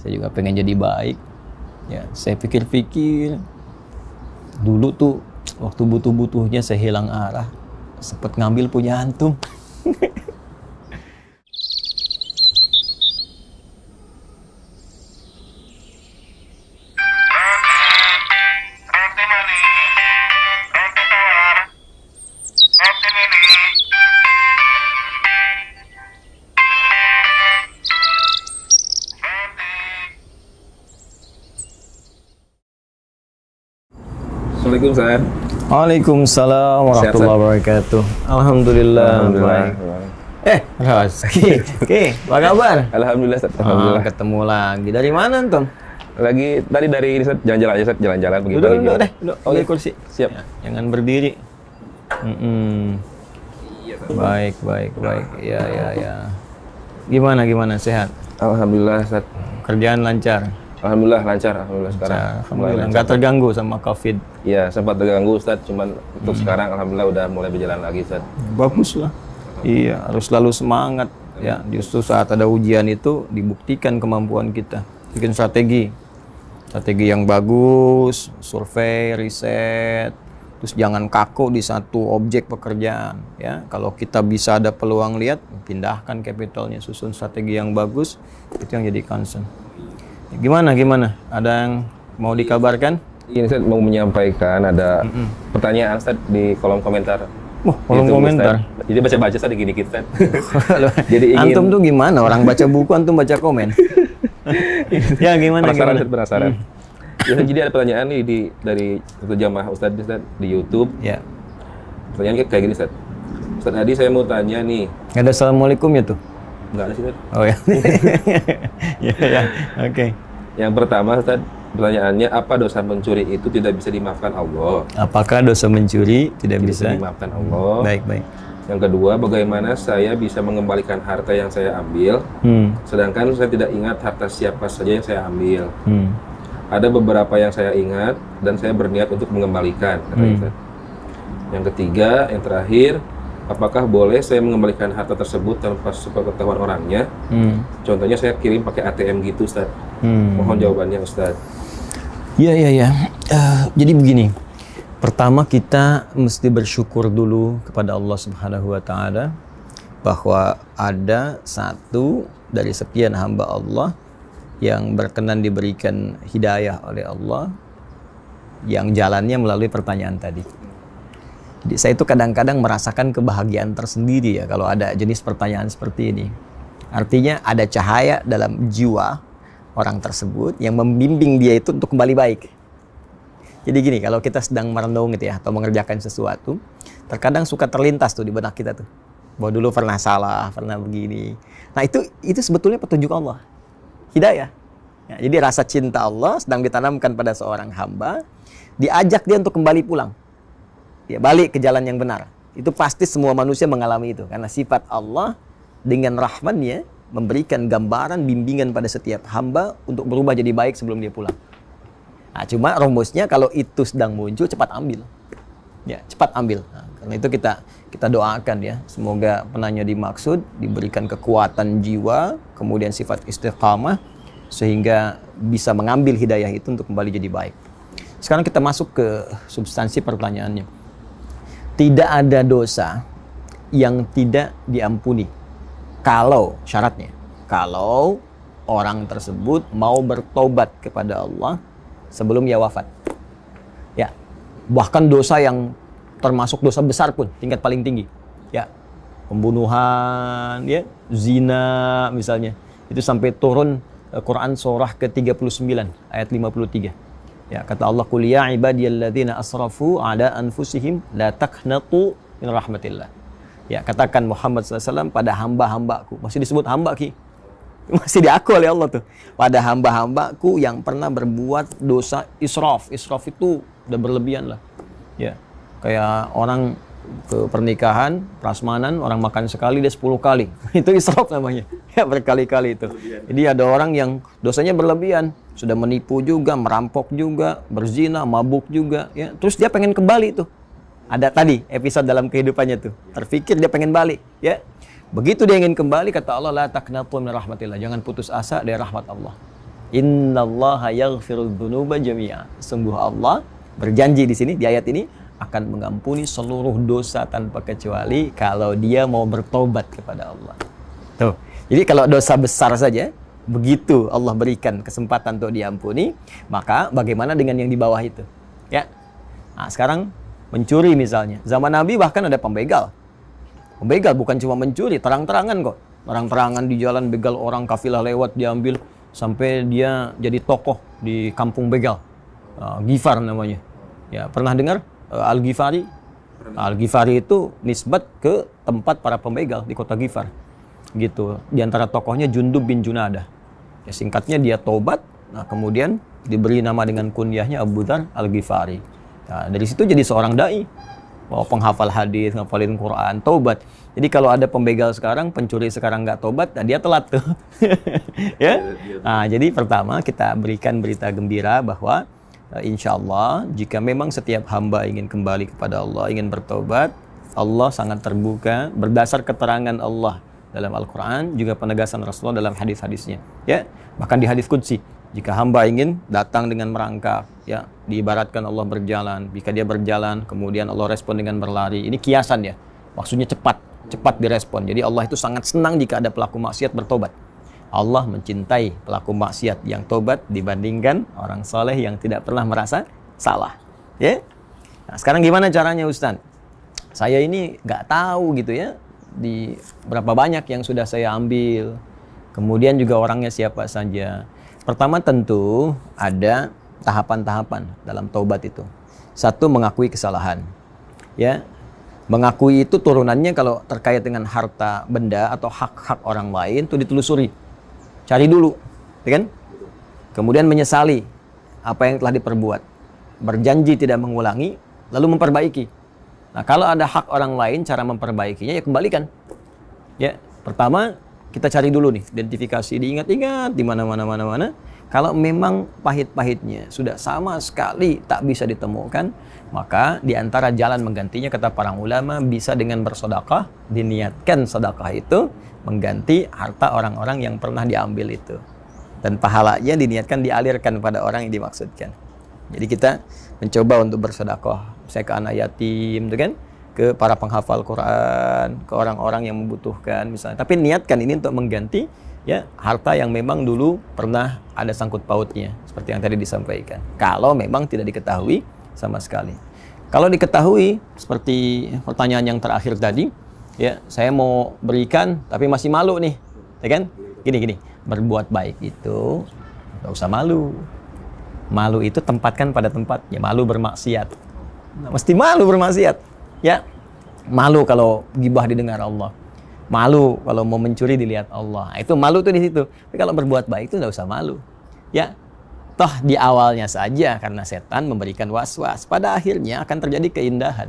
Saya juga pengen jadi baik. Ya, saya pikir-pikir dulu tuh waktu butuh-butuhnya saya hilang arah, sempet ngambil punya antum. Assalamualaikum Ustaz. Waalaikumsalam warahmatullahi wabarakatuh. Alhamdulillah. Baik. Oke, apa kabar? Alhamdulillah Ustaz. Alhamdulillah. Ketemu lagi. Dari mana antum? Lagi tadi dari ini Ustaz, jalan-jalan aja Ustaz, jalan-jalan begitu. Duduk deh, duduk. Oh, Di kursi. Siap. Ya, jangan berdiri. Iya, Ustaz. Baik. Ya. Gimana sehat? Alhamdulillah Ustaz. Kerjaan lancar? Alhamdulillah lancar, alhamdulillah sekarang. Alhamdulillah. Nggak terganggu sama COVID? Iya, sempat terganggu Ustaz, cuman untuk sekarang alhamdulillah udah mulai berjalan lagi Ustaz. Bagus lah. Iya, harus selalu semangat. Ya, justru saat ada ujian itu dibuktikan kemampuan kita. Bikin strategi yang bagus, survei, riset, terus jangan kaku di satu objek pekerjaan. Ya, kalau kita bisa ada peluang lihat, pindahkan capitalnya, susun strategi yang bagus, itu yang jadi concern. Gimana? Ada yang mau dikabarkan? Ini Ustaz mau menyampaikan ada pertanyaan Ustaz di kolom komentar. Kolom komentar. Ustaz. Jadi baca-baca Ustaz dikit-dikit Ustaz. Jadi Antum tuh gimana? Orang baca buku, antum baca komen. Ya gimana? Penasaran. Ya, jadi ada pertanyaan nih dari satu jamaah Ustaz di YouTube. Ya. Pertanyaan kayak gini Ustaz. Ustaz Hadi, saya mau tanya nih. Nggak ada assalamualaikum ya tuh? Nggak ada sih Ustaz. Oh ya. Ya. Oke. Yang pertama Ustaz, pertanyaannya apa dosa mencuri itu tidak bisa dimaafkan Allah? Apakah dosa mencuri tidak bisa dimaafkan Allah? Baik. Yang kedua, bagaimana saya bisa mengembalikan harta yang saya ambil, sedangkan saya tidak ingat harta siapa saja yang saya ambil. Ada beberapa yang saya ingat dan saya berniat untuk mengembalikan. Ustaz. Yang ketiga, yang terakhir, apakah boleh saya mengembalikan harta tersebut tanpa sepengetahuan orangnya? Contohnya saya kirim pakai ATM gitu, Ustaz. Mohon jawabannya, Ustaz. Iya. Jadi begini. Pertama kita mesti bersyukur dulu kepada Allah Subhanahu wa taala bahwa ada satu dari sekian hamba Allah yang berkenan diberikan hidayah oleh Allah yang jalannya melalui pertanyaan tadi. Jadi saya itu kadang-kadang merasakan kebahagiaan tersendiri ya kalau ada jenis pertanyaan seperti ini. Artinya ada cahaya dalam jiwa orang tersebut yang membimbing dia itu untuk kembali baik. Jadi gini, kalau kita sedang merenung gitu ya atau mengerjakan sesuatu, terkadang suka terlintas tuh di benak kita tuh. Bahwa dulu pernah salah, pernah begini. Nah, itu sebetulnya petunjuk Allah. Hidayah. Ya, jadi rasa cinta Allah sedang ditanamkan pada seorang hamba, diajak dia untuk kembali pulang. Ya, balik ke jalan yang benar. Itu pasti semua manusia mengalami itu karena sifat Allah dengan rahman-Nya memberikan gambaran bimbingan pada setiap hamba untuk berubah jadi baik sebelum dia pulang. Nah, cuma rumusnya kalau itu sedang muncul cepat ambil. Ya, cepat ambil. Nah, karena itu kita doakan ya, semoga penanya dimaksud diberikan kekuatan jiwa, kemudian sifat istiqamah sehingga bisa mengambil hidayah itu untuk kembali jadi baik. Sekarang kita masuk ke substansi pertanyaannya. Tidak ada dosa yang tidak diampuni kalau syaratnya, kalau orang tersebut mau bertobat kepada Allah sebelum ia wafat. Ya, bahkan dosa yang termasuk dosa besar pun tingkat paling tinggi. Ya, pembunuhan, ya, zina misalnya. Itu sampai turun Quran surah ke-39 ayat 53. Ya, kata Allah, "Qul ya ibadiyalladzina asrafu ala anfusihim la taqnatu min rahmatillah." Ya, katakan Muhammad SAW pada hamba-hambaku. Masih disebut hamba ki. Masih diaku oleh Allah tuh. Pada hamba-hambaku yang pernah berbuat dosa israf. Israf itu udah berlebihan lah. Ya, kayak orang ke pernikahan, prasmanan, orang makan sekali dia 10 kali. Itu israf namanya. Ya, berkali-kali itu. Jadi ada orang yang dosanya berlebihan. Sudah menipu juga, merampok juga, berzina, mabuk juga. Ya. Terus dia pengen kembali tuh. Ada tadi episode dalam kehidupannya tuh. Terpikir dia pengen balik. Ya. Begitu dia ingin kembali, kata Allah, la taqnatu min rahmatillah. Jangan putus asa dari rahmat Allah. Innallaha yaghfirudz dzunuba jami'a. Sungguh Allah berjanji di sini di ayat ini akan mengampuni seluruh dosa tanpa kecuali kalau dia mau bertobat kepada Allah. Tuh. Jadi kalau dosa besar saja begitu Allah berikan kesempatan untuk diampuni, maka bagaimana dengan yang di bawah itu? Ya. Nah, sekarang mencuri misalnya. Zaman Nabi bahkan ada pembegal. Pembegal bukan cuma mencuri, terang-terangan kok. Terang-terangan di jalan begal orang, kafilah lewat diambil sampai dia jadi tokoh di kampung begal. Ghifar namanya. Ya, pernah dengar Al-Ghifari? Al-Ghifari itu nisbat ke tempat para pembegal di kota Ghifar. Gitu. Di antara tokohnya Jundub bin Junadah. Ya, singkatnya dia tobat, nah kemudian diberi nama dengan kunyahnya Abu Dzar Al-Ghifari. Nah, dari situ jadi seorang dai. Penghafal hadis, ngafalin Quran, tobat. Jadi kalau ada pembegal sekarang, pencuri sekarang nggak tobat, nah dia telat tuh. Ya. Nah, jadi pertama kita berikan berita gembira bahwa insya Allah jika memang setiap hamba ingin kembali kepada Allah, ingin bertobat, Allah sangat terbuka berdasar keterangan Allah dalam Al-Quran, juga penegasan Rasulullah dalam hadis-hadisnya. Ya, bahkan di hadis qudsi, jika hamba ingin datang dengan merangkak, ya diibaratkan Allah berjalan. Jika dia berjalan, kemudian Allah respon dengan berlari. Ini kiasan ya, maksudnya cepat direspon. Jadi Allah itu sangat senang jika ada pelaku maksiat bertobat. Allah mencintai pelaku maksiat yang tobat dibandingkan orang soleh yang tidak pernah merasa salah. Ya. Nah, sekarang gimana caranya Ustaz? Saya ini nggak tahu gitu ya, di berapa banyak yang sudah saya ambil. Kemudian juga orangnya siapa saja. Pertama tentu ada tahapan-tahapan dalam taubat itu. Satu, mengakui kesalahan. Ya. Mengakui itu turunannya kalau terkait dengan harta benda atau hak-hak orang lain itu ditelusuri. Cari dulu, ya kan? Kemudian menyesali apa yang telah diperbuat. Berjanji tidak mengulangi, lalu memperbaiki. Nah, kalau ada hak orang lain, cara memperbaikinya ya kembalikan. Ya, pertama kita cari dulu nih, identifikasi, diingat-ingat di mana. Kalau memang pahit-pahitnya sudah sama sekali tak bisa ditemukan, maka di antara jalan menggantinya kata para ulama bisa dengan bersedekah, diniatkan sedekah itu mengganti harta orang-orang yang pernah diambil itu. Dan pahalanya diniatkan dialirkan pada orang yang dimaksudkan. Jadi kita mencoba untuk bersedekah, misalnya ke anak yatim, gitu kan? Ke para penghafal Quran, ke orang-orang yang membutuhkan misalnya. Tapi niatkan ini untuk mengganti ya harta yang memang dulu pernah ada sangkut pautnya, seperti yang tadi disampaikan. Kalau memang tidak diketahui sama sekali. Kalau diketahui, seperti pertanyaan yang terakhir tadi, ya saya mau berikan tapi masih malu nih, ya kan? Gini, berbuat baik itu nggak usah malu. Malu itu tempatkan pada tempatnya. Malu bermaksiat, mesti malu bermaksiat. Ya, malu kalau gibah didengar Allah. Malu kalau mau mencuri dilihat Allah. Nah, itu malu tuh di situ. Tapi kalau berbuat baik itu nggak usah malu. Ya, toh di awalnya saja karena setan memberikan was-was. Pada akhirnya akan terjadi keindahan.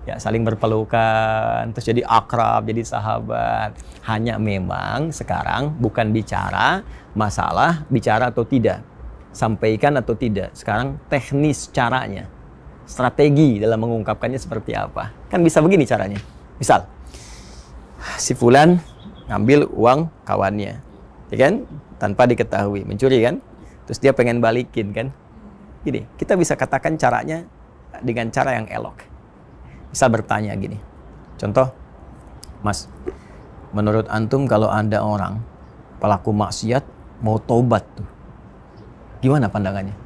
Ya, saling berpelukan, terus jadi akrab, jadi sahabat. Hanya memang sekarang bukan bicara masalah bicara atau tidak, sampaikan atau tidak. Sekarang teknis caranya. Strategi dalam mengungkapkannya seperti apa. Kan bisa begini caranya. Misal, si fulan ngambil uang kawannya, ya kan? Tanpa diketahui, mencuri kan? Terus dia pengen balikin kan? Gini, kita bisa katakan caranya dengan cara yang elok. Misal bertanya gini. Contoh, Mas, menurut antum kalau ada orang pelaku maksiat mau tobat tuh, gimana pandangannya?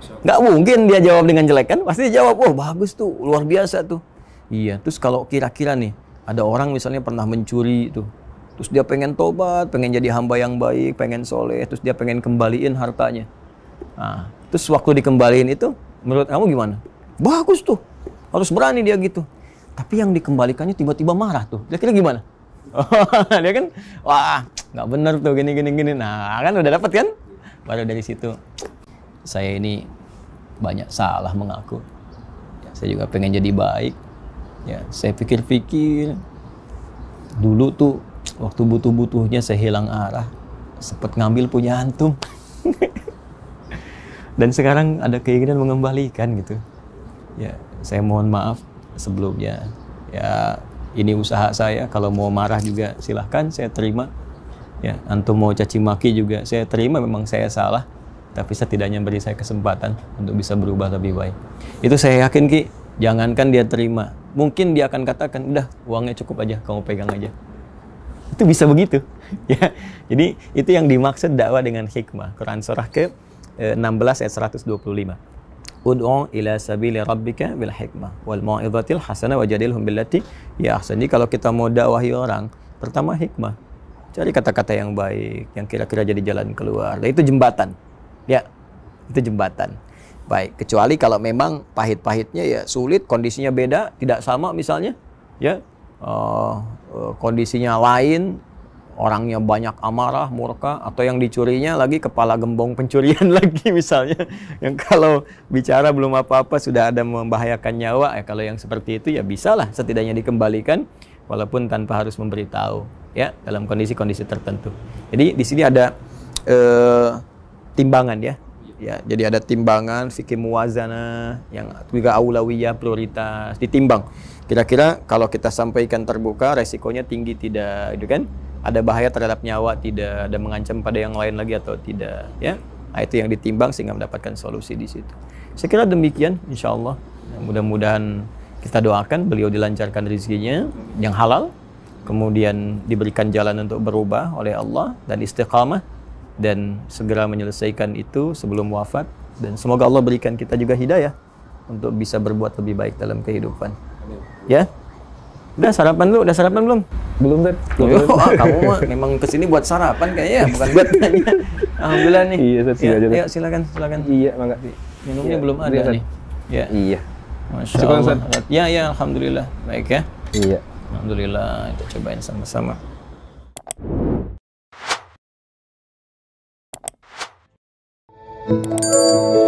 Nggak mungkin dia jawab dengan jelek kan? Pasti dia jawab, oh bagus tuh, luar biasa tuh. Iya, terus kalau kira-kira nih, ada orang misalnya pernah mencuri tuh, terus dia pengen tobat, pengen jadi hamba yang baik, pengen soleh, terus dia pengen kembaliin hartanya. Nah, terus waktu dikembaliin itu, menurut kamu gimana? Bagus tuh, harus berani dia gitu. Tapi yang dikembalikannya tiba-tiba marah tuh, kira-kira gimana? Dia kan, wah nggak bener tuh, gini. Nah kan udah dapet kan? Baru dari situ, saya ini banyak salah mengaku. Ya, saya juga pengen jadi baik. Ya, saya pikir-pikir dulu tuh waktu butuh-butuhnya saya hilang arah, sempat ngambil punya antum. Dan sekarang ada keinginan mengembalikan gitu. Ya, saya mohon maaf sebelumnya. Ya, ini usaha saya. Kalau mau marah juga silahkan, saya terima. Ya, antum mau caci maki juga saya terima, memang saya salah, tapi setidaknya beri saya kesempatan untuk bisa berubah lebih baik. Itu saya yakin Ki, jangankan dia terima, mungkin dia akan katakan, udah uangnya cukup aja, kamu pegang aja. Itu bisa begitu. Ya, jadi itu yang dimaksud dakwah dengan hikmah. Quran surah ke 16 ayat 125. Ud'u ila sabili rabbika bil hikmah wal mau'izatil hasanah wajadilhum billati ya ahsan. Jadi kalau kita mau dakwahi orang, pertama hikmah. Cari kata-kata yang baik, yang kira-kira jadi jalan keluar. Dan itu jembatan. Ya, itu jembatan. Baik, kecuali kalau memang pahit-pahitnya ya sulit, kondisinya beda, tidak sama misalnya, ya, kondisinya lain, orangnya banyak amarah, murka, atau yang dicurinya lagi kepala gembong pencurian lagi misalnya. Yang kalau bicara belum apa-apa sudah ada membahayakan nyawa. Ya, kalau yang seperti itu ya bisalah setidaknya dikembalikan, walaupun tanpa harus memberitahu. Ya, dalam kondisi-kondisi tertentu. Jadi di sini ada timbangan ya. Ya, jadi ada timbangan fikih muwazanah yang juga aulawiyah, prioritas, ditimbang. Kira-kira kalau kita sampaikan terbuka resikonya tinggi tidak, gitu kan? Ada bahaya terhadap nyawa tidak, ada mengancam pada yang lain lagi atau tidak, ya. Nah, itu yang ditimbang sehingga mendapatkan solusi di situ. Saya kira demikian insyaallah. Mudah-mudahan kita doakan beliau dilancarkan rezekinya yang halal, kemudian diberikan jalan untuk berubah oleh Allah dan istiqamah, dan segera menyelesaikan itu sebelum wafat, dan semoga Allah berikan kita juga hidayah untuk bisa berbuat lebih baik dalam kehidupan. Ya, udah sarapan lu, udah sarapan belum? Belum, Ted. Kamu mah memang kesini buat sarapan kayaknya, bukan buat tanya. Alhamdulillah nih. Iya, ya, aja. Ayo silakan. Iya, makasih. Minumnya belum ada nih. Ya. Iya. Masya Allah. Ya, alhamdulillah. Baik ya. Iya. Alhamdulillah, kita cobain sama-sama. Thank you.